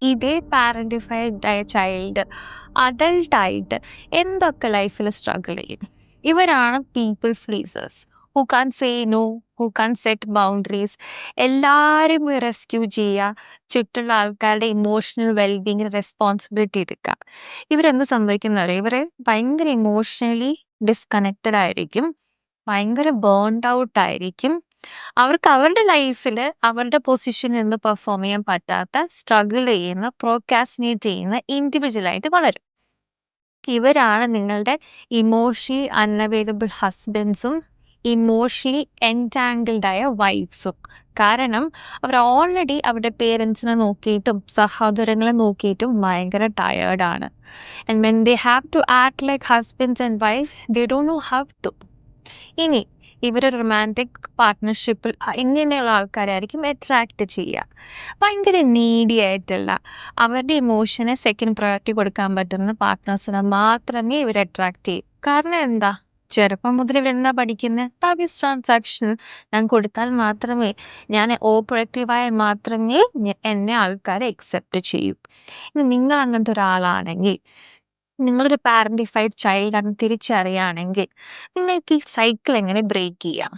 ഇതേ പാരന്റിഫൈഡ് ആയ ചൈൽഡ് അഡൾട്ടായിട്ട് എന്തൊക്കെ ലൈഫിൽ സ്ട്രഗിൾ ചെയ്യും. ഇവരാണ് people pleasers. Who can say no, who can set boundaries, എല്ലാവരും റെസ്ക്യൂ ചെയ്യുക, ചുറ്റുള്ള ആൾക്കാരുടെ ഇമോഷണൽ വെൽബീങ്ങിന് റെസ്പോൺസിബിലിറ്റി എടുക്കുക. ഇവരെന്ത് സംഭവിക്കുന്ന ഇവര് ഭയങ്കര ഇമോഷണലി ഡിസ്കണക്റ്റഡ് ആയിരിക്കും, ഭയങ്കര ബേൺഡ് ഔട്ട് ആയിരിക്കും. അവർക്ക് അവരുടെ ലൈഫിൽ അവരുടെ പൊസിഷനിൽ നിന്ന് പെർഫോം ചെയ്യാൻ പറ്റാത്ത, സ്ട്രഗിൾ ചെയ്യുന്ന, പ്രോക്കാസ്റ്റിനേറ്റ് ചെയ്യുന്ന ഇൻഡിവിജ്വലായിട്ട് വളരും. ഇവരാണ് നിങ്ങളുടെ ഇമോഷണലി അൺഅവൈലബിൾ ഹസ്ബൻഡ്സും ഇമോഷണലി എൻറ്റാങ്കിൾഡ് ആയ വൈഫ്സും. കാരണം അവർ ഓൾറെഡി അവരുടെ പേരൻസിനെ നോക്കിയിട്ടും സഹോദരങ്ങളെ നോക്കിയിട്ടും ഭയങ്കര ടയേർഡാണ്. And when they have to act like husbands and wife, they don't know how to. ഇനി ഇവർ റൊമാൻറ്റിക് പാർട്ട്ണർഷിപ്പിൽ ഇങ്ങനെയുള്ള ആൾക്കാരായിരിക്കും അട്രാക്റ്റ് ചെയ്യുക. ഭയങ്കര നീഡി ആയിട്ടുള്ള, അവരുടെ ഇമോഷനെ സെക്കൻഡ് പ്രയോറിറ്റി കൊടുക്കാൻ പറ്റുന്ന പാർട്ട്നേഴ്സിനെ മാത്രമേ ഇവർ അട്രാക്റ്റ് ചെയ്യൂ. കാരണം എന്താ? ചെറുപ്പം മുതൽ ഇവരെന്താ പഠിക്കുന്നത്? Service transaction. ഞാൻ കൊടുത്താൽ മാത്രമേ, ഞാൻ പ്രൊഡക്റ്റീവായ മാത്രമേ എന്നെ ആൾക്കാരെ അക്സെപ്റ്റ് ചെയ്യൂ. ഇനി നിങ്ങൾ അങ്ങനത്തെ ഒരാളാണെങ്കിൽ, നിങ്ങളൊരു പാരന്റിഫൈഡ് ചൈൽഡ് ആണ് തിരിച്ചറിയുകയാണെങ്കിൽ, നിങ്ങൾക്ക് ഈ സൈക്കിൾ എങ്ങനെ ബ്രേക്ക് ചെയ്യാം?